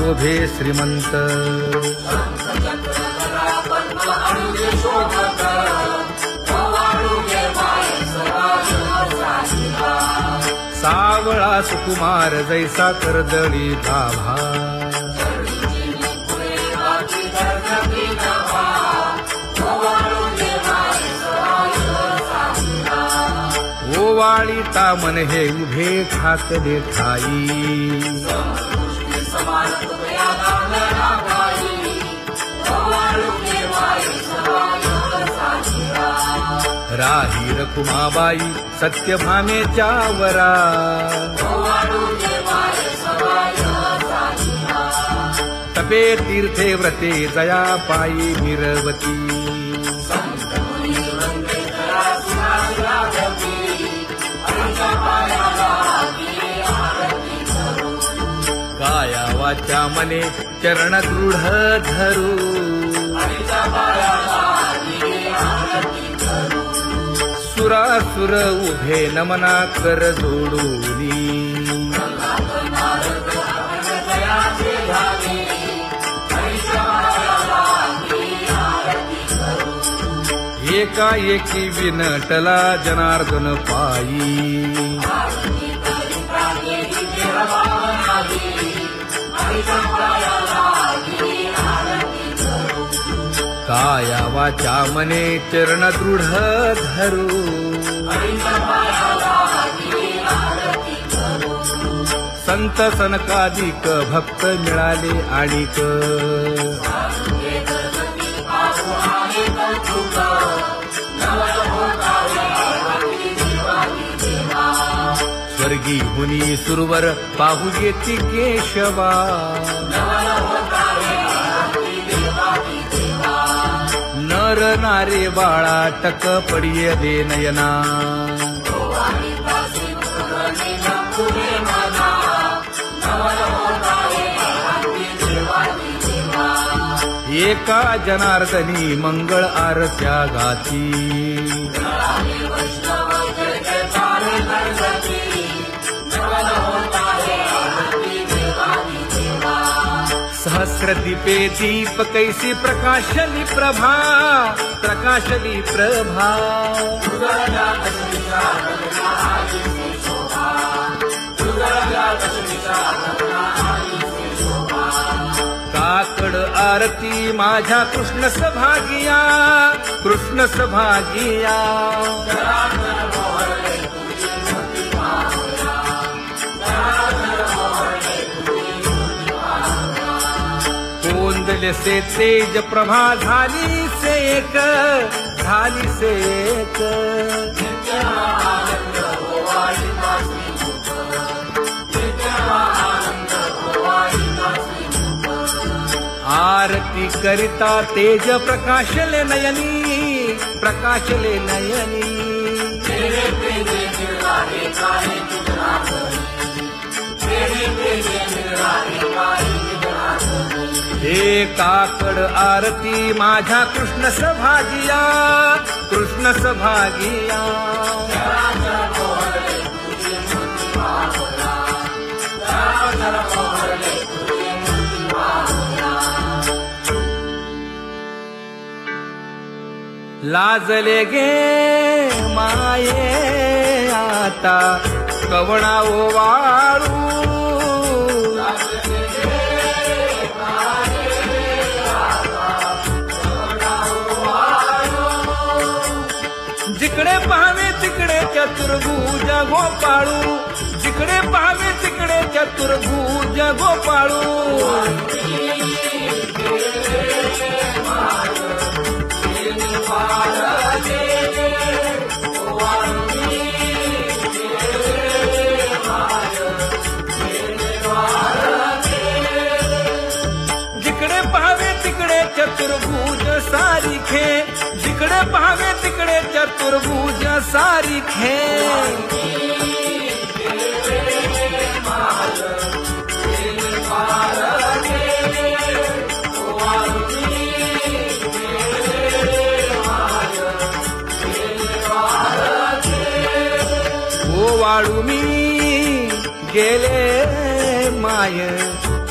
शोभे श्रीमंत सावळा सुकुमार जैसा कर्दळी गाभा ओवाळी तामन हे उभे ठाकले ठाई राही रखुमाबाई सत्यभामेच्या वरा तपे तीर्थे व्रते जया पायी मिरवती काया वाचा मने चरण दृढ धरू सुरासुर उभे नमना कर जोडूनी एकाएकी विनटला जनार्दन पायी काया वाचा मने चरण दृढ धरू संत सनकादिक भक्त मिळाले आणिक स्वर्गी हुनी सुरवर पाहू येती केशवा नर नारे बाळा टक पडिये दे नयना एका जनार्दनी मंगळ आरत्या गाती सहस्र दीपे दीप कैसी प्रकाशली प्रभा प्रकाशली प्रभा काकड आरती माझ्या कृष्ण सभागिया कृष्ण सभागिया कोंदले से तेज प्रभा झाली से एक आरती करिता तेज प्रकाशले नयनी हे काकड आरती माझ्या कृष्ण सभागिया लाजले गे माये आता कवणा ओवाळू जिकडे पाहावे तिकडे चतुर्भुज गोपाळू जिकडे पाहावे तिकडे चतुर्भुज गोपाळू जिकडे पाहावे तिकडे चतुर्भुज सारिखे जिकडे पाहावे तिकडे चतुर्भुज सारिखे ओवाळू मी गेले माय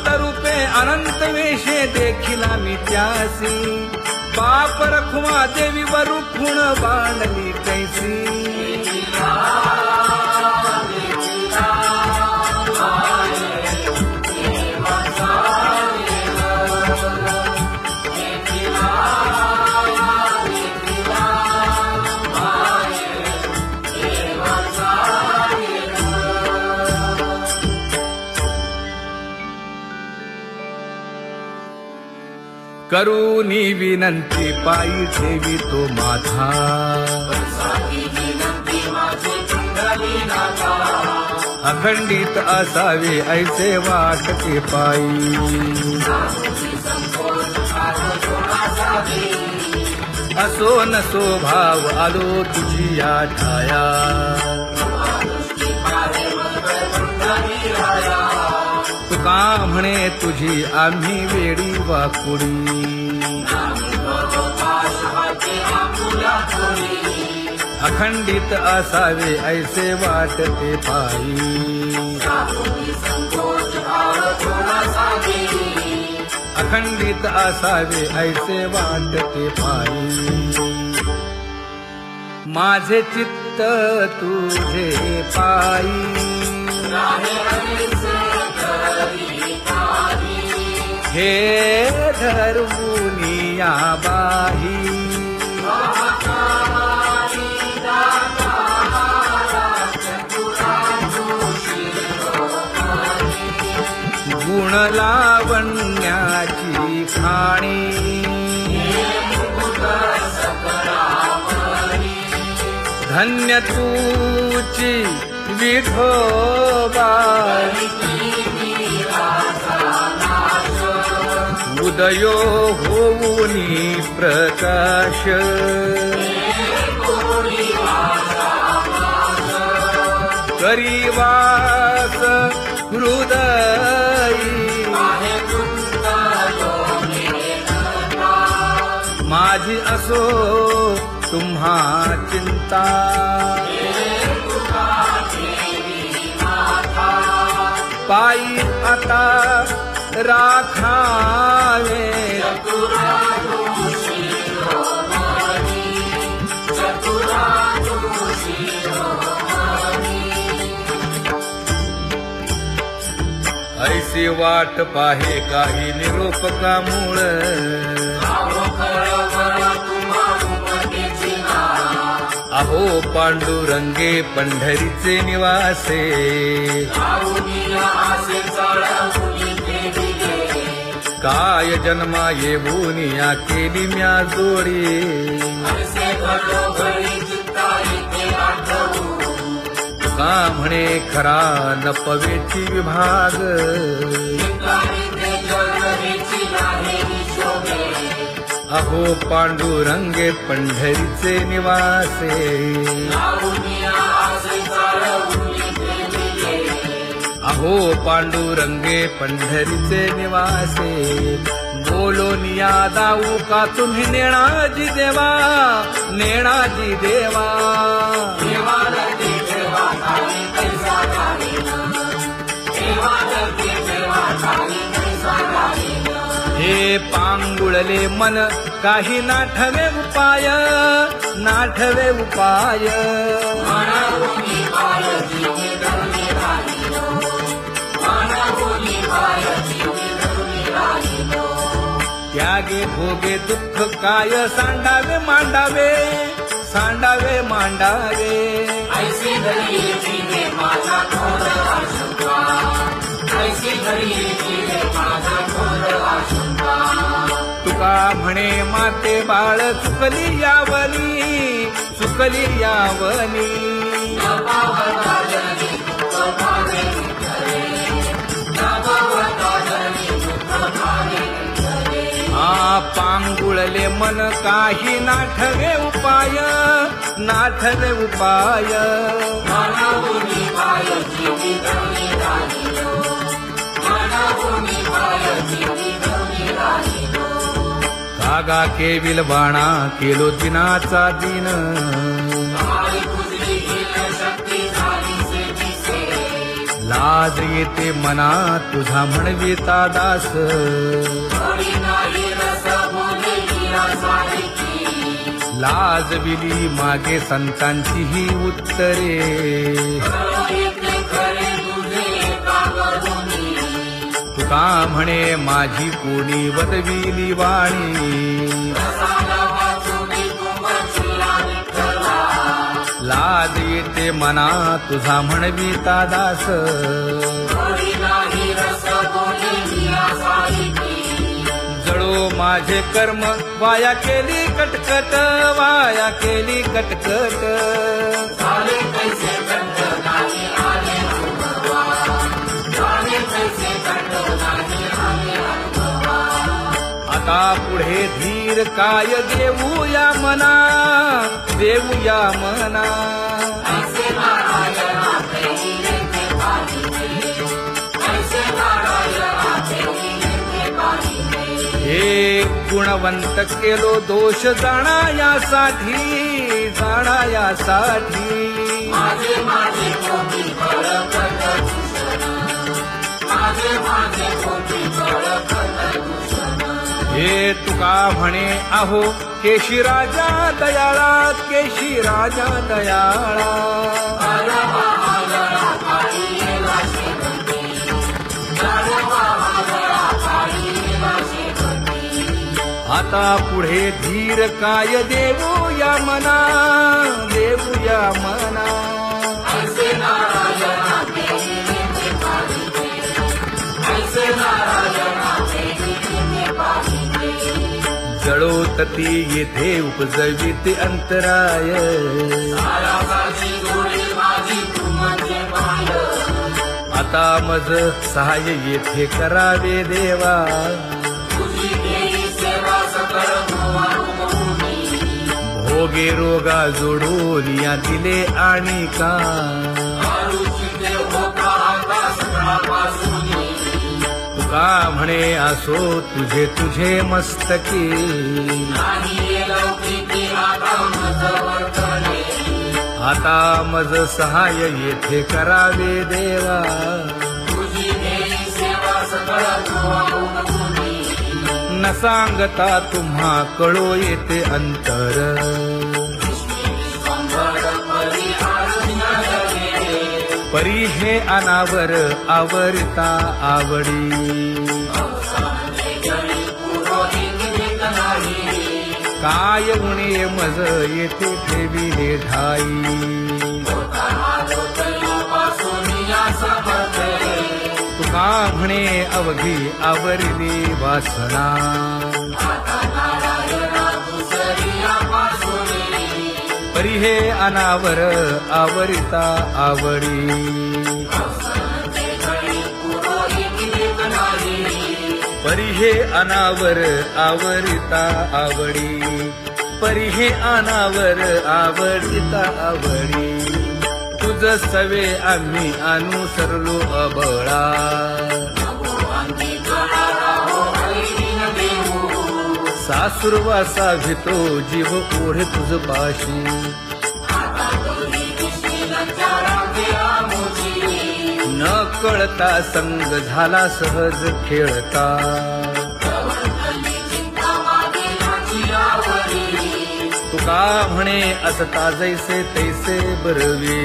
अनंत रूपे अनंत वेशे देखिला मी त्यासी बाप रखुमा देवी वरु खुण बांधली कैसी करूनी विनंती पायी ठेवी तो माझा अखंडित असावे ऐसे वाटते पायी असो नसो भाव आलो तुझी या ठाया तुका म्हणे तुझी आम्ही वेडी वाकुडी अखंडित असावे ऐसे वाटते पायी अखंडित असावे ऐसे वाटते पायी माझे चित्त तुझे पायी हे धर्मुनिया बाही गुण लावण्याची खाणी धन्य तूची विठोबा उदयो होऊनी प्रकाश करीवास हृदयी माझी असो तुम्हा चिंता पायी आता राखावे ऐसी वाट पाहे काही निरोप का मूळ अहो पांडुरंगे पंढरीचे निवासे काय जन्मा येऊनिया केली म्या जोडी का म्हणे खरा न पवेची विभाग अहो पांडुरंगे पंढरीचे निवासे अहो पांडुरंगे पंढरीचे निवासे बोलोनिया दाऊ का तुम्ही नेणाजी देवा नेणाजी देवा हे पांगुळले मन काही नाठवे उपाय नाठवे उपाय त्यागे भोगे दुःख काय सांडावे मांडावे सांडावे मांडावे ऐसी घरी जीवे माझा थोर आशंका ऐसी घरी जीवे माझा थोर आशंका तुका म्हणे माते बाळ चुकली यावनी पांगुळले मन काही नाठवे उपाय नाठवे उपाय कागा केविल बाणा केलो दिनाचा दिन लाज येते मना तुझा म्हणविता दास थोडी नाही रस बोले मीरा सारखी लाजविली मागे संतांची ही उत्तरे येते खरे तुझे कागदोनी तुका म्हणे माझी कोणी वदविली वाणी रसाला वाचुनी तुमचिया विठ्ठला लाज येते मना तुझा म्हणविता दास थोडी नाही रस बोले मीरा सारखी जळो माझे कर्म वाया केली कटकट वाया केली कटकट झाले कैसे कंठ नाही आले अनुभवा झाले कैसे कंठ नाही आले अनुभवा आता पुढे धीर काय देऊया मना देऊया मना ऐसे नारायणा प्रेमीने ते पाहिजे ऐसे नारायणा प्रेमीने ते पाहिजे हे गुणवंत केलो दोष जाणायासाठी जाणायासाठी माझे माझे कोटी बळकट दूषण माझे माझे कोटी बळकट दूषण हे तुका म्हणे आहो केशी राजा दयाळा केशी राजा दयाळा गाढवा आगळा पाळीला शेवटी गाढवा आगळा पाळीला शेवटी आता पुढे धीर काय देऊया मना देऊया मना ऐसे नारायणा प्रेमीने ते पाहिजे ऐसे नारायणा प्रेमीने ते पाहिजे जळोतती येथे उपजविते अंतराय सारासाची जोडी माझी तू म्हणजे माय आता मज सहाय्य येथे करावे देवा तुझी देई सेवा सकळ भोवानुभूमी भोगे रोगा जोडून या दिले आणि का आरुची देव होता आता सकाळपासूनी तुका म्हणे असो तुझे तुझे मस्तकी नाही ये लौकिकी आता मज वर्तने आता मज सहाय्य येथे करावे देवा तुझी देई सेवा सकळ भोवानुभूमी न सांगता तुम्हा कळो येते अंतर विश्वंभर परिहार जगे परी हे अनावर आवरता आवडी अवसाने जळी पुरोहित देत नाही काय उणे मज येथे ठेविले ठाई तुका म्हणे अवघी आवरली वासना परी हे अनावर आवरिता आवडी परी हे अनावर आवरिता आवडी परी हे अनावर आवडिता आवडी तुझ सवे आम्ही अनुसरलो अबळा सासुरवासा भितो जीव ओढे तुझ पाशी न कळता संग झाला सहज खेळता तुका म्हणे असता जैसे तैसे बरवे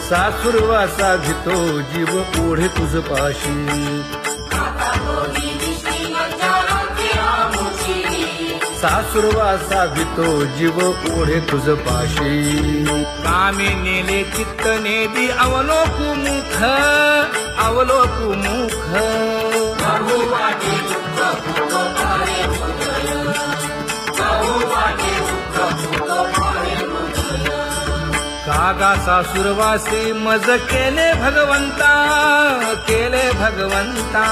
सासुरवासा भितो जीव ओढे तुझ पाशी सासुरवासा भितो जीव ओढे तुझ पाशी कामी नेले चित्त नेदी अवलोकु मुख अवलोकु मुख कागा सासुरवासे मज केले भगवंता केले भगवंता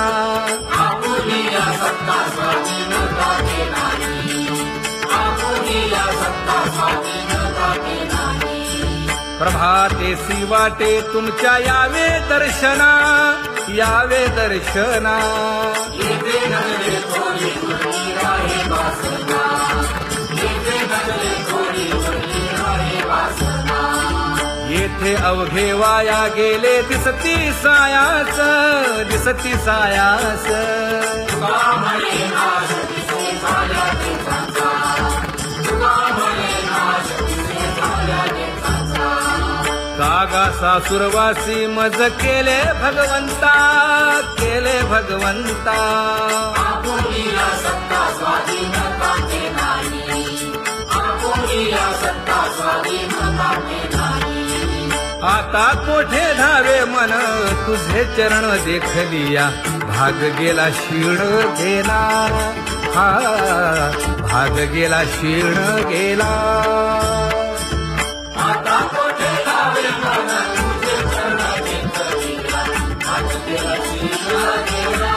प्रभातेसी वाटे तुमच्या यावे दर्शना यावे दर्शना थोडी मोठे अवघे वाया गेले दिसती सायास दिसती सायास तुका म्हणे नाश दिसे झाल्या देशाचा तुका म्हणे नाश दिसे झाल्या देशाचा कागा सासुरवासी मज केले भगवंता आपुलीला सत्ता स्वाधीनता ते नाही आपुलीला सत्ता स्वाधीनता ते नाही आता कोठे धावे मन तुझे चरण देखलिया भाग गेला क्षीण गेला हा भाग गेला क्षीण गेला आता कोठे लावे मन तुझे चरण घेतलिया आज गेला शिला गेला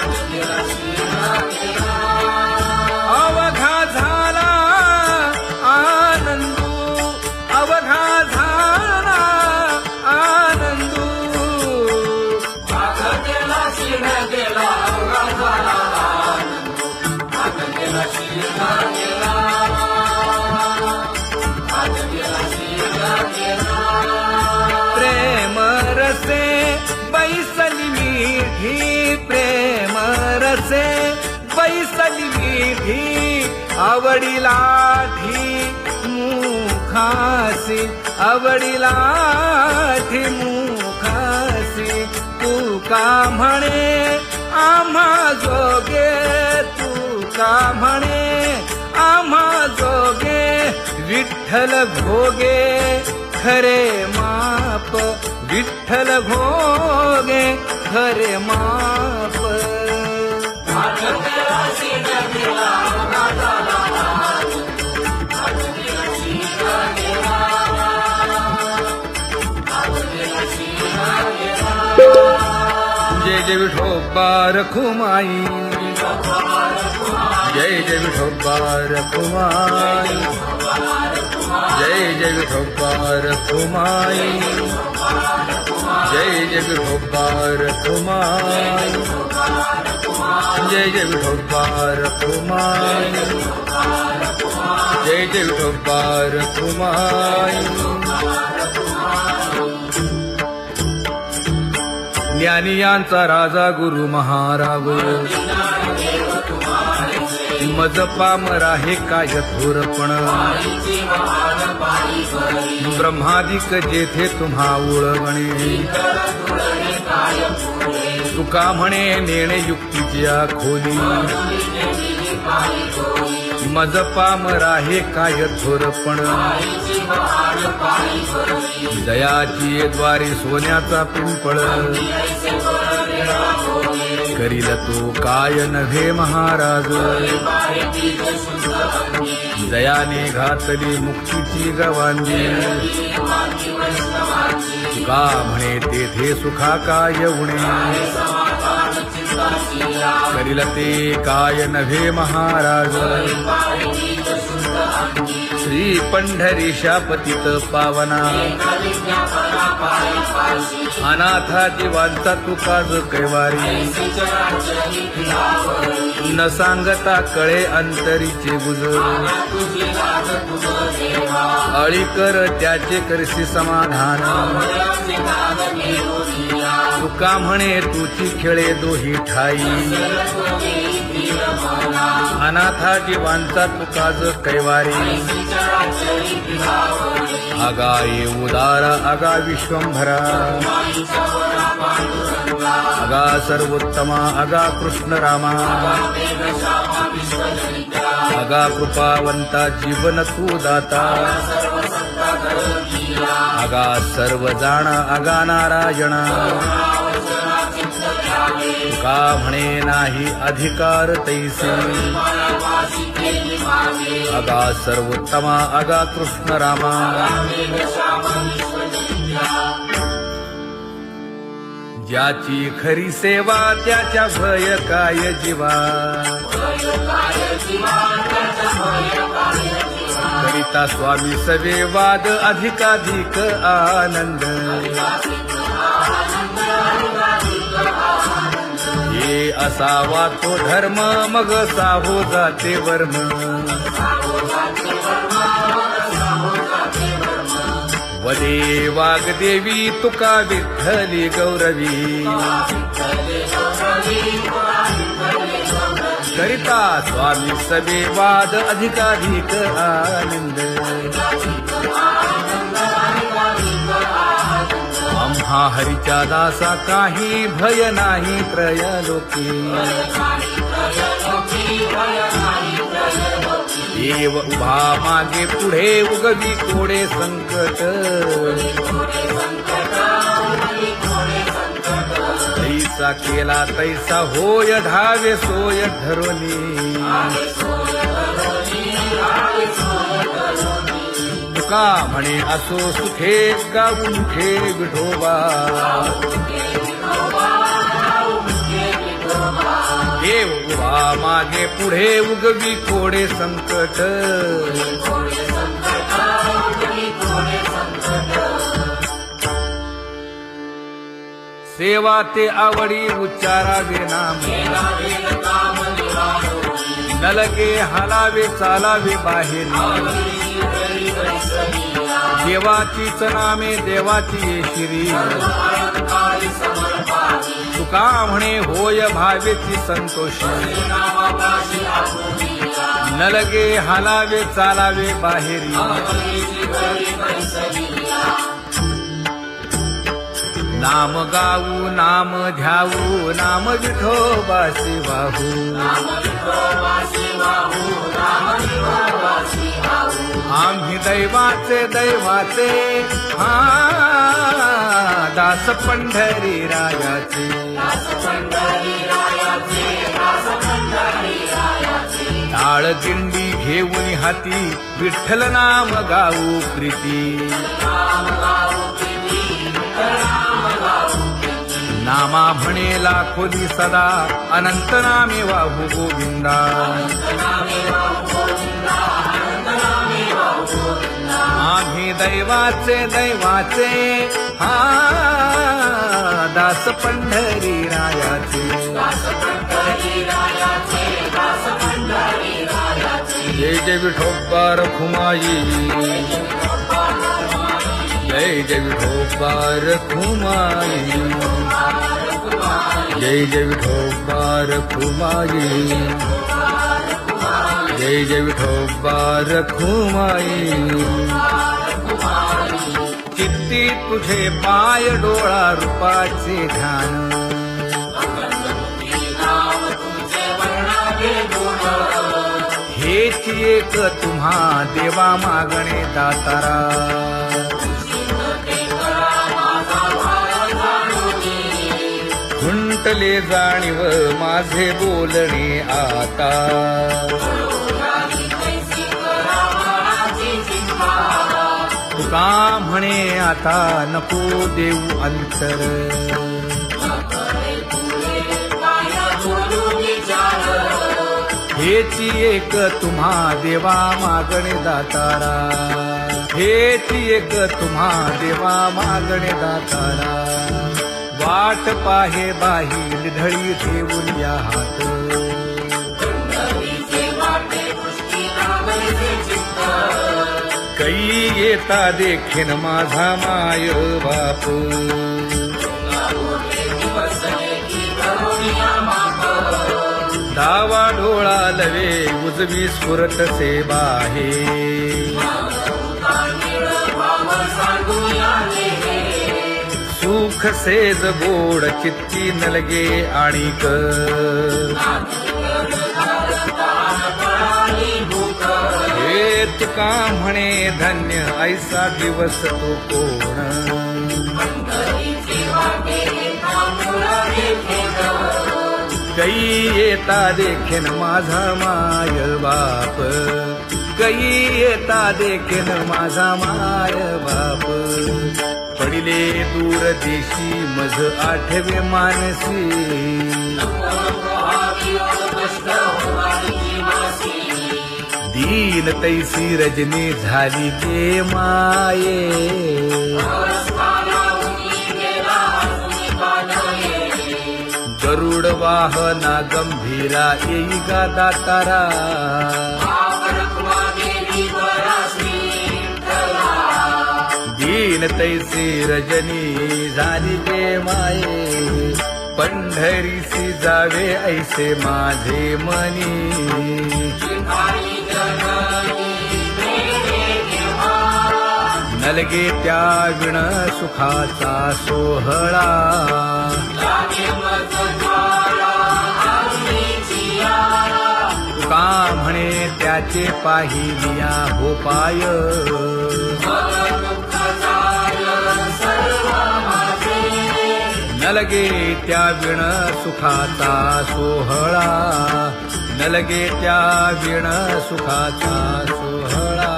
आज गेला शिला गेला अवघा झाला आनंदू अवघा झाला आनंदू आज गेला शिला गेला अवघा झाला आनंद आज गेला शिला गेला आज गेला शिला गेला प्रेम रसे बैसली मीठी प्रेम रसे बैसली मीठी आवडीलाठी मुखासी आवडीलाठी मुखासी तू का म्हणे आम्हा जोगे तू का म्हणे आम्हा जोगे विठ्ठल भोगे खरे माप विठ्ठल भोगे खरे माप आज गेला शिला गेला अवघा झाला आज गेला शिला गेला आज गेला शिला गेला जय जय विठोबा रखुमाई जय जय विठोबा रखुमाई जय जय विठोबा रखुमाई जय जय विठोबा रखुमाई जय जय विठोबा रखुमाई जय जय विठोबा रखुमाई ज्ञानियांचा राजा गुरु महाराव मज पामरा हे काय थोरपण ब्रह्मादिक जेथे तुम्हा उळवणे तुका म्हणे नेणे युक्तीची खोली मज पामरा हे काय थोरपण दयाची द्वारी सोन्याचा पिंपळ करील तो काय नव्हे महाराज दयाने घातली मुक्तीची गवांदी तुका म्हणे तेथे सुखा काय उणे करील ते काय नव्हे महाराज श्री पंढरीशा पतित पावना अनाथा जीवांचा तुकाज कैवारी न सांगता कळे अंतरीचे गुज अळी कर त्याचे करशी समाधान तुका म्हणे तुची खेळे दोही ठाई अनाथा जीवांचा तुकाज कैवारी आगा ये उदारा आगा विश्वंभरा आगा सर्वोत्तमा आगा कृष्ण रामा आगा कृपावंता जीवन तू दाता आगा सर्व जाणा आगा नारायणा तुका म्हणे नाही अधिकार तैसे आगा सर्वोत्तमा आगा कृष्ण रामा ज्याची खरी सेवा त्याच्या भय काय जीवा करिता स्वामी सवे वाद अधिकाधिक आनंद ये असावा तो धर्म मग साहो जाते वर्म पदे वाग्देवी तुका विठ्ठली गौरवी करिता स्वामी सबे वाद अधिकाधिक आनंद आम्हा हरीच्या दासा काही भय नाही त्रयलोकी देव उभा मागे पुढे उगवी कोडे संकट तैसा केला तैसा होय धावे सोय ठरवली तुका म्हणे असो सुखे गाऊ मुखे विठोबा देव उभा मागे पुढे उगवी कोडे संकट सेवा ते आवडी उच्चारावे नाम नलगे हालावे चालावे बाहेर देवाचीच नामे देवाची येशिरी तुका म्हणे होय भावेची संतोषी नलगे हालावे चालावे बाहेरी नाम गाऊ नाम ध्याऊ नाम विठोबासी वाहू आम्ही दैवाचे दैवाचे हा दास पंढरी रायाचे टाळ दिंडी घेऊन हाती विठ्ठल नाम गाऊ प्रीती नामा म्हणे लाखोदी सदा अनंत नामे वाहू गोविंदा आम्ही दैवाचे दैवाचे हा दास पंढरी रायाचे जय जय विठोबा रखुमाई जय जय विठोबा रखुमाई जय जय विठोबा रखुमाई जय जय विठोबा रखुमाई चित्ती तुझे पाय डोळा रूपाचे ध्यान हेच एक तुम्हा देवा मागणे दातारा खुंटले जाणीव माझे बोलणे आता तुका म्हणे आता नको देऊ अंतर हेची एक तुम्हा देवा मागणे दातारा हेची एक तुम्हा देवा मागणे दातारा वाट पाहे बाही ढळी ठेवून या हात कै येता देखीन माझा माय बाप डावा डोळा लवे उजवी स्फुरत से बाहे सुख सेज गोड चित्ती नलगे आणिक हे तुका म्हणे धन्य ऐसा दिवस तो कोण कै येता देखीन माझा माय बाप कै येता देखीन माझा माय बाप पडिले दूर देशी मज आठवे मानसी दीन तैसी रजनी झाली गे माये गरुड वाहना गंभीरा येई गा दातारा दीन तैसी रजनी झाली गे माये, पंढरीसी जावे ऐसे माझे मनी. नलगे त्या विण सुखाचा सोहळा, तुका म्हणे त्याचे पाहिलिया हो पाय. नलगे त्या विण सुखाचा सोहळा, नलगे त्या विण सुखाचा सोहळा.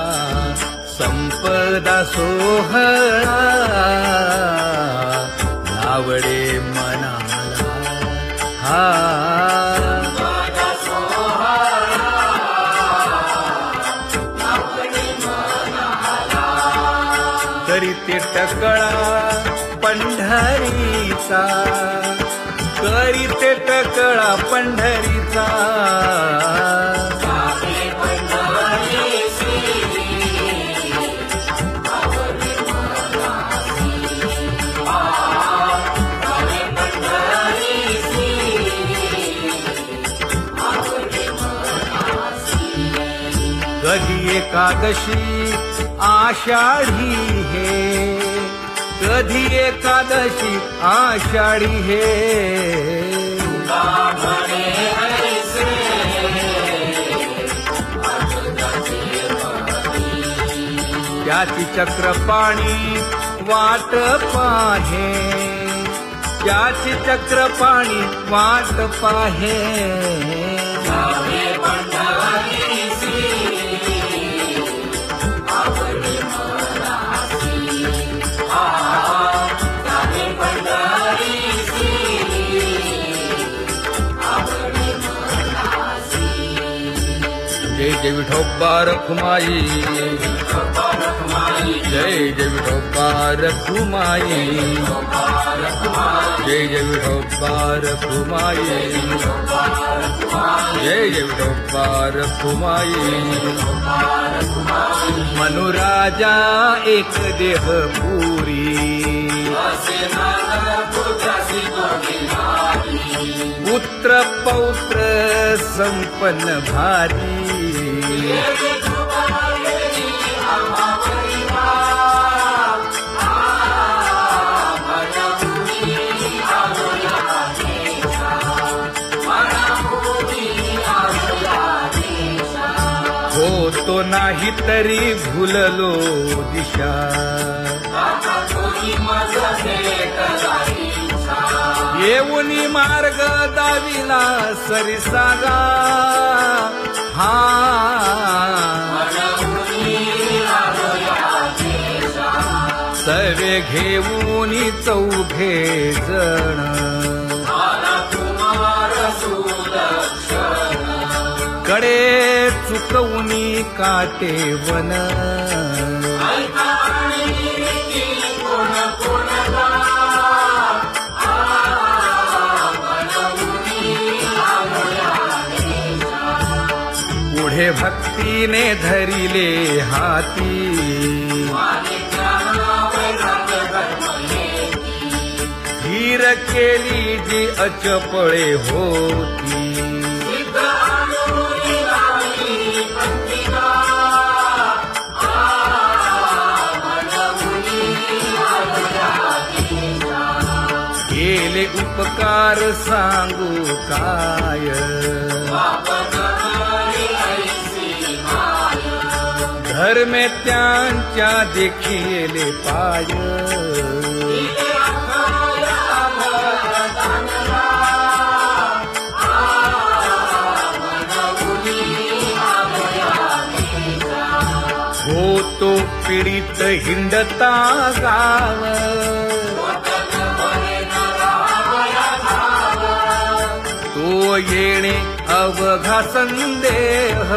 संपदा सोहळा आवडे मनाला हा. करीते टकळा पंढरीचा, करीते टकळा पंढरीचा. कधी एकादशी आषाढी हे, कधी एकादशी आषाढी हे. त्याची चक्रपाणी वाट पाहे, त्याची चक्रपाणी वाट पाहे. जय जय विठोबा रखुमाई, जय जय विठोबा रखुमाई, जय जय विठोबा रखुमाई, जय जय विठोबा रखुमाई. मनुराजा एक देह पुरी, पुत्र पौत्र संपन्न भारी. होतो नाही तरी भुललो दिशा, येऊनी मार्ग दाविला सरिसागा हा. सर्वे घेऊनी चौघे जण, कडे चुकवूनी काटे वन. पुढे भक्तीने धरिले हाती, धीर केली जी अचपळे होती. केले उपकार सांगू काय, धर्मे त्यांच्या देखिले पाय. होतो पीडित हिंडता गाव, तो येणे अवघा संदेह.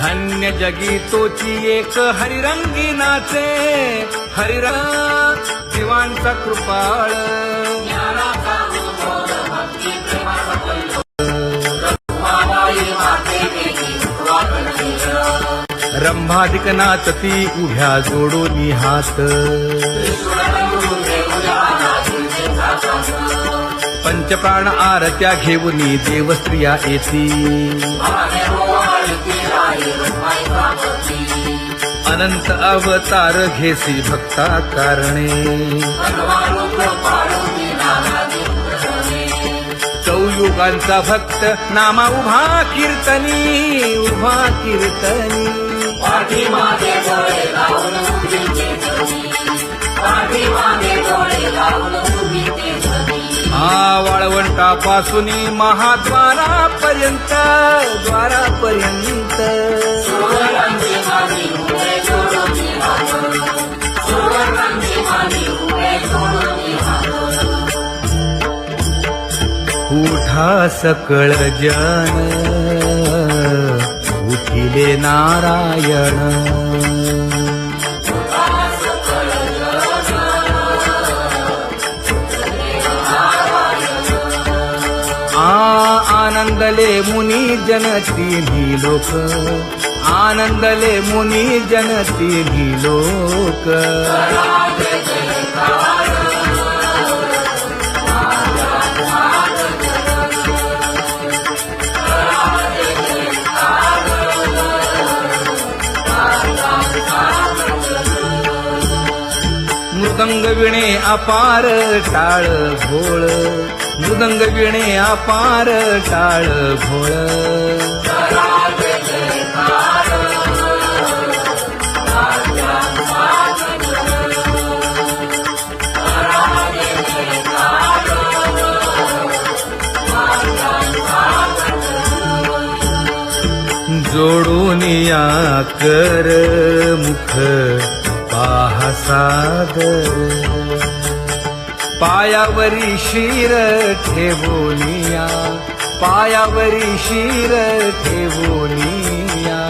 धन्य जगी तोची एक हरिरंगी नाचे, हरिरंग जीवांचा कृपाळ. ज्ञानाचा उद्बोध भक्ती प्रेमाचा कल्लोळ. रखुमाबाई माते वेगी वाकण केलं. रंभाधिक नाचती उभ्या जोडोनी हात, ईश्वरबंधू देऊया नाचुंजेचा साथ. पंचप्राण आरत्या घेऊनी देवस्त्रिया येती. भावे ओवाळती राही रखुमाईचा पती. अनंत अवतार घेसी भक्ता कारणे, बनवारूप पाडूनी नानादी प्रथमे. चौयुगांचा भक्त नामा उभा कीर्तनी, उभा कीर्तनी. पाठीमागे डोळे लावून उभी ते धनी. पाठीमागे डोळे लावून उभी ते धनी. हा वाळवंटापासूनी महाद्वारापर्यंत, द्वारापर्यंत. सुवर्णांची मानी उभे जोडून हात. सुवर्णांची मानी उभे जोडून हात. उठा सकळ जन, उठिले नारायण. आनंदले मुनी जन तिन्ही लोक, आनंदले मुनी जन तिन्ही लोक. मृदंग विणे अपार टाळ भोळ, मृदंग विणे अपार टाळ भोळ. जोडूनिया कर मुख पाहा सादर, पायावरी शिर ठेवोनिया, पायावरी शिर ठेवोनिया.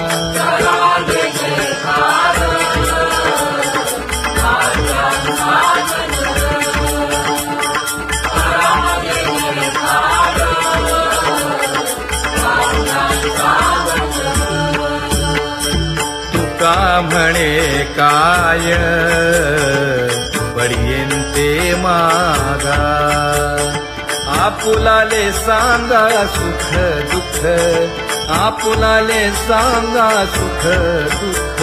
तुका म्हणे काय पडियेंते मागा, आपुलाले सांगा सुख दुःख, आपुलाले सांगा सुख दुःख.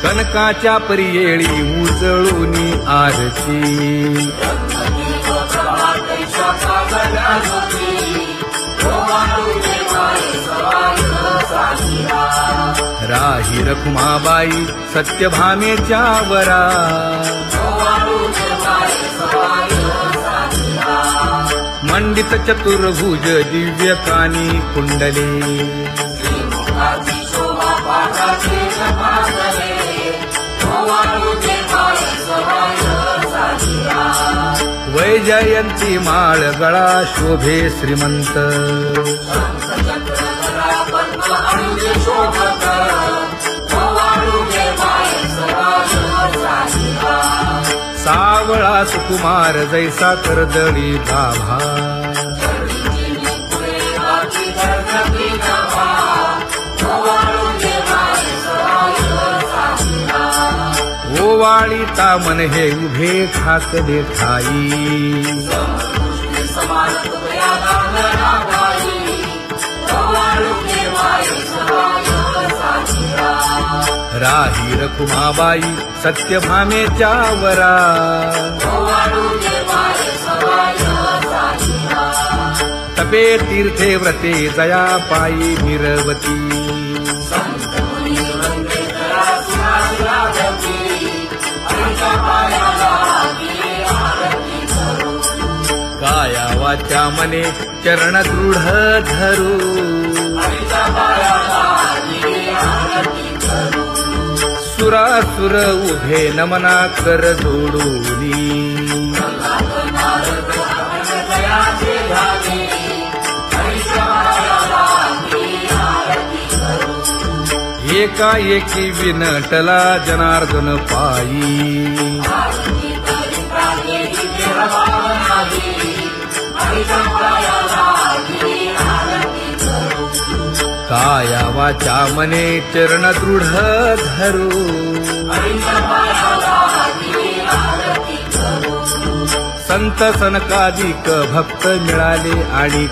कनकाच्या परियेळी उजळूनी आरती, राही रखुमाबाई सत्यभामेच्या वरा. मंडित चतुर्भुज दिव्य कानी कुंडले, वैजयंती माळ गळा शोभे श्रीमंत. सावळा सुकुमार जैसा कर्दळी गाभा, ओवाळीता मन हे उभे ठाकले ठाई. राही रखुमाबाई सत्यभामेच्या वरा. तपे तीर्थे व्रते जया पायी मिरवती. काया वाचा मने चरण दृढ धरू, सुरासुर उभे नमना कर जोडूनी एकाएकी विनटला जनार्दन पायी काया वाचा मने चरण दृढ धरू संत सनकादिक भक्त मिळाले आणि